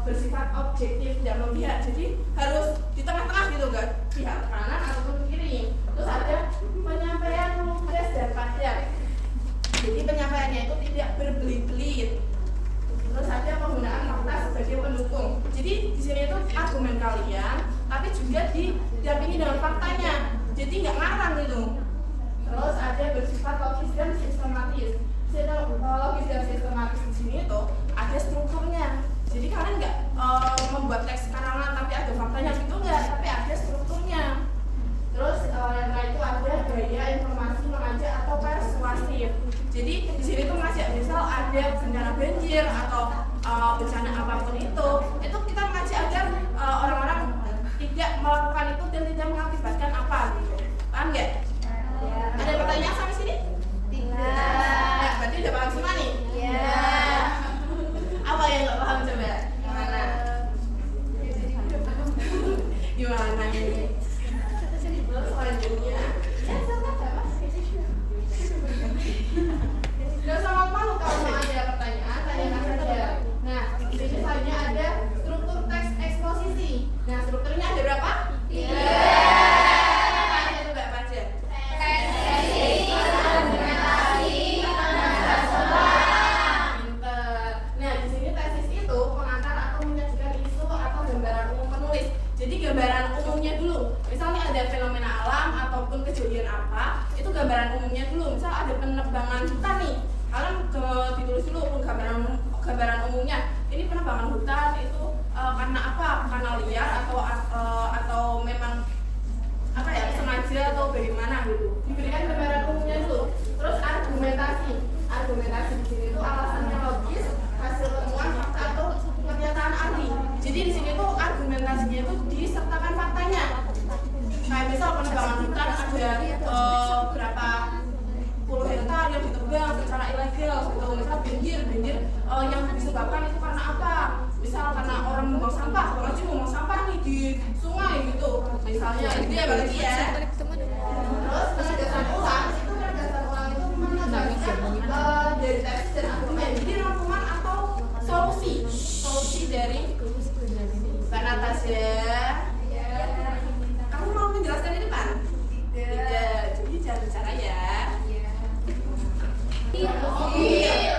bersifat objektif tidak memihak, jadi harus di tengah-tengah gitu kan, pihak kanan ataupun kiri. Terus ada penyampaian lugas dan padat, jadi penyampaiannya itu tidak berbelit-belit. Terus ada penggunaan fakta sebagai pendukung, jadi di sini itu argumen kalian tapi juga didampingi dengan faktanya, jadi nggak ngarang gitu. Terus ada bersifat logis dan sistematis. Logis dan sistematis di sini itu ada strukturnya. Jadi kalian nggak membuat teks karangan tapi ada faktanya gitu nggak, tapi ada strukturnya. Terus yang lain itu ada gaya informasi mengajak atau persuasif. Jadi di sini tuh ngajak, misal ada bencana banjir atau bencana apapun itu kita mengajak agar orang-orang tidak melakukan itu dan tidak mengakibatkan apa gitu. Paham nggak? Ya. Ada pertanyaan sampai sini? Tidak. Berarti udah paham semua nih? Iya. Apa yang nggak paham coba? Gimana? Gimana ini? Terus selanjutnya, ya silakan Mas. Gak usah malu kalau mau ada pertanyaan, tanyakan saja. Nah, di sini selanjutnya ada struktur teks eksposisi. Nah, strukturnya ada berapa? 3. Gambaran umumnya dulu, misalnya ada fenomena alam ataupun kejadian apa, itu gambaran umumnya dulu. Misal ada penebangan hutan nih, kalian ditulis dulu gambaran umumnya. Ini penebangan hutan itu karena apa? Karena liar atau memang apa ya, sengaja atau bagaimana gitu. Diberikan gambaran umumnya dulu. Terus argumentasi di sini itu alasannya logis, hasil temuan fakta atau pernyataan ahli. Jadi di sini tuh argumentasinya itu disertakan faktanya. Kayak misal penebangan hutan ada berapa puluh hektar yang ditebang secara ilegal gitu. Misal banjir yang disebabkan itu karena apa? Misal karena orang membuang sampah, orang aja membuang sampah nih di sungai gitu. Misalnya itu ya berarti ya. Terus penegasan ulang itu menegaskan dari tesis dan argumen. Jadi rangkuman atau solusi dari Natasha, kamu mau menjelaskan di depan? Tidak, jadi jangan bicara ya. Iya.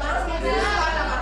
Harus ngomong apa?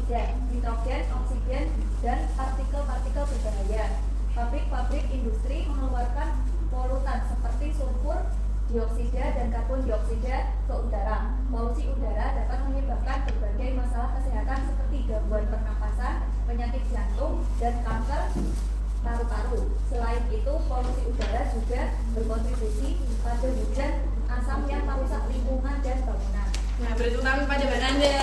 dioksida, nitrogen, oksigen, dan partikel-partikel berbahaya. Pabrik-pabrik industri mengeluarkan polutan seperti sulfur, dioksida, dan karbon dioksida ke udara. Polusi udara dapat menyebabkan berbagai masalah kesehatan seperti gangguan pernapasan, penyakit jantung, dan kanker paru-paru. Selain itu, polusi udara juga berkontribusi pada hujan asam yang merusak lingkungan dan bangunan. Nah, beri tepuk tangan pada Mbak Nanda.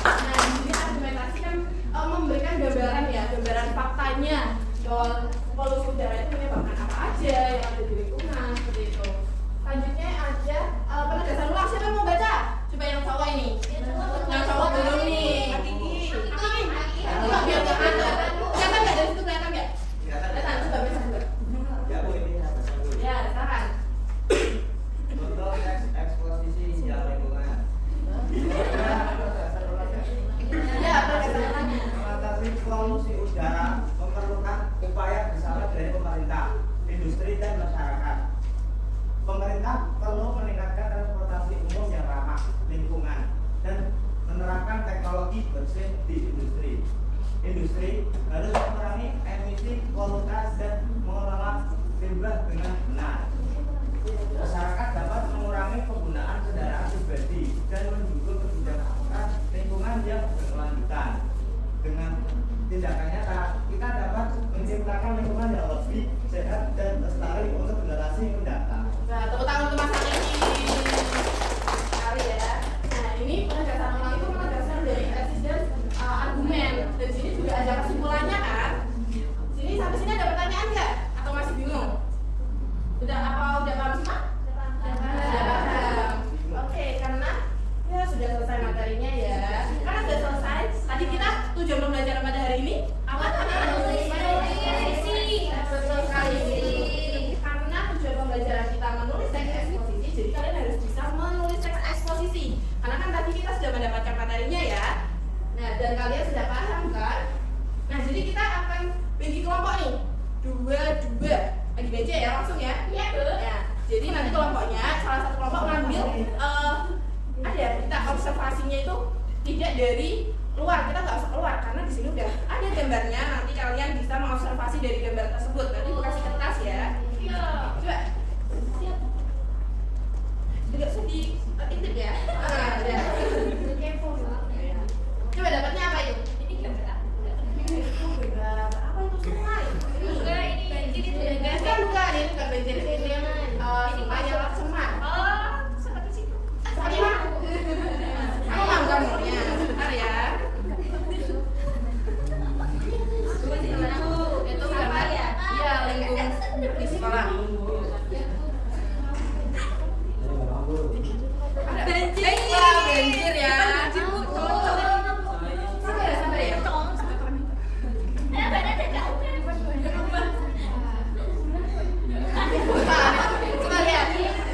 Nah, ini argumentasi kan memberikan gambaran ya, gambaran faktanya bahwa polusi udara itu menyebabkan apa aja yang ada di lingkungan seperti itu. Selanjutnya ada penegasan ulang. Siapa yang mau baca? Coba yang cowok ini. Yang cowok belum nih. Coba biar nggak ada. Kelihatan nggak dari situ, kelihatan nggak? Kelihatan. Coba baca juga. Ya Bu, ini saya baca dulu. Ya, silakan. Untuk eksposisi hijau lingkungan. Ya, penegasan ulang. Mengatasi polusi udara memerlukan upaya bersama dari pemerintah, industri, dan masyarakat. Pemerintah perlu meningkatkan transportasi umum yang ramah lingkungan dan menerapkan teknologi bersih di industri. Industri harus mengurangi emisi polutan dan mengelola limbah dengan benar. Masyarakat dapat mengurangi penggunaan kendaraan pribadi dan mendukung kebijakan lingkungan yang berkelanjutan. Dengan tindakan nyata, kita dapat menciptakan lingkungan yang lebih sehat dan lestari untuk generasi mendatang. Nah, tepuk tangan untuk Mas Ali. Sekali ya. Nah, ini penegasan ulang itu penegasan dari tesis dan argumen. Dan sini juga ada kesimpulannya kan? Sini sampai sini ada pertanyaan nggak? Atau masih bingung? Udah paham semua? Sudah paham. Oke, karena ya sudah selesai materinya ya. Karena sudah selesai. Tadi kita tujuan pembelajaran pada hari ini apa namanya? Betul sekali. Karena tujuan pembelajaran kita menulis teks eksposisi, jadi kalian harus bisa menulis teks eksposisi. Karena kan tadi kita sudah mendapatkan materinya ya. Nah, dan kalian sudah paham kan? Nah, jadi kita akan bagi kelompok nih. Dua. Bagi BC ya langsung ya. Iya, Bu. Ya. Jadi nanti kelompoknya salah satu kelompok ngambil ada kita observasinya itu tidak dari luar, kita nggak usah keluar karena di sini udah ada gambarnya. Nanti kalian bisa mengobservasi dari gambar tersebut. Nanti gue kasih kertas ya. Iya. Coba. Siap. Tidak usah diintip ya. Ya. Coba dapatnya apa itu? Ini gambar apa? Gambar apa itu sungai? Enggak, ini banjir itu ya, guys. Bukan, ini bukan banjir. Ini yang sungai Seman. Oh, seperti situ. Seperti mana? Aku mau gambarnya. Sebentar ya. Itu gambar ya? Iya, lingkungan di sekolah. Banjir ya. Sabar ya. Coba lihat.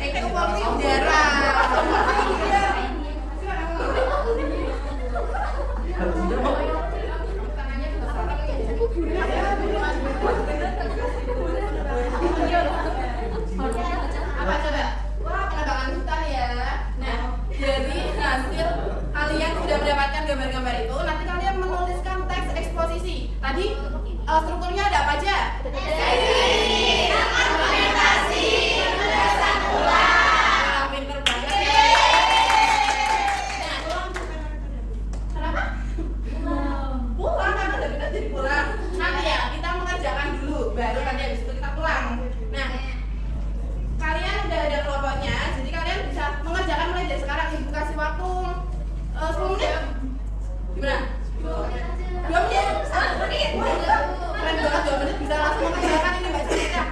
Itu polusi udara. Apa coba? Wah, penebangan hutan ya. Nah, jadi hasil kalian sudah mendapatkan gambar-gambar itu, nanti kalian menuliskan teks eksposisi. Tadi strukturnya ada apa aja? Argumentasi, penegasan ulang. Pinter banget ya. Nah, kenapa? Pulang karena udah kita jadi pulang. Nanti ya kita mengerjakan dulu, baru nanti habis itu kita pulang. Nah, kalian udah ada kelompoknya, jadi kalian bisa mengerjakan mulai dari sekarang. Ibu kasih waktu 10 menit. Gimana? 2 menit? 1 menit? Keren banget 2 menit bisa langsung mengerjakan ini Mbak Cerita.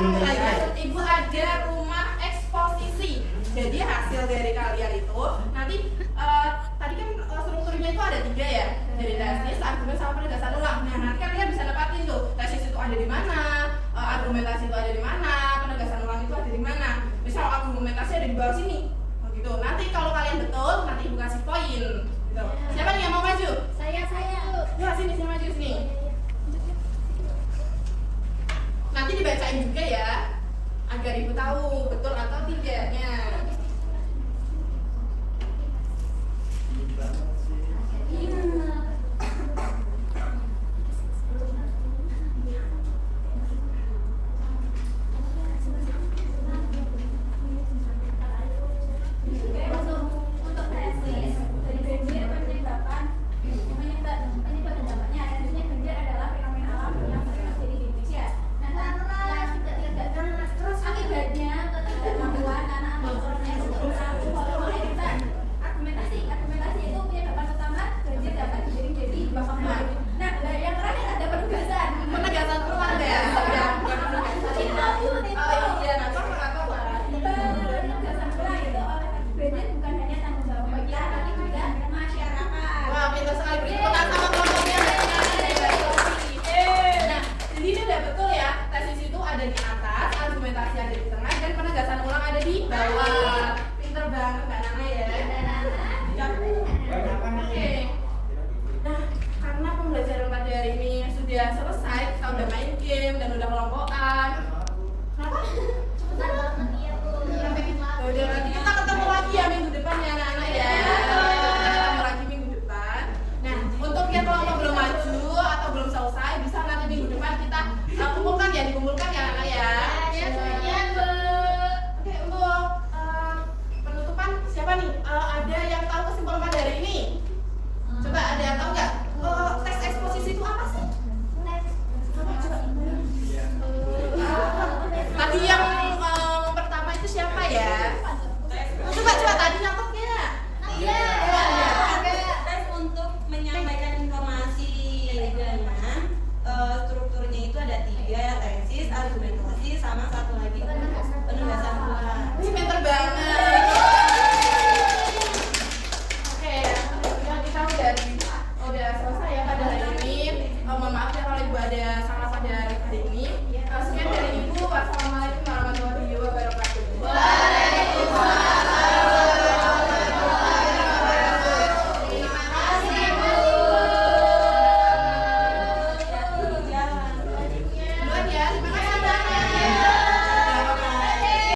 Ibu ada rumah eksposisi. Jadi hasil dari kalian itu nanti tadi kan strukturnya itu ada 3 ya. Jadi tesis, argumen sama penegasan ulang. Nah, nanti kalian bisa nempatin tuh tesis itu ada di mana, argumentasi itu ada di mana, penegasan ulang itu ada di mana. Misal argumentasi ada di bawah sini. Begitu. Nanti kalau kalian betul, nanti ibu kasih poin. Gitu. Siapa nih yang mau maju? Saya. Ya, sini maju sini. Nanti dibacain juga ya, agar ibu tahu betul atau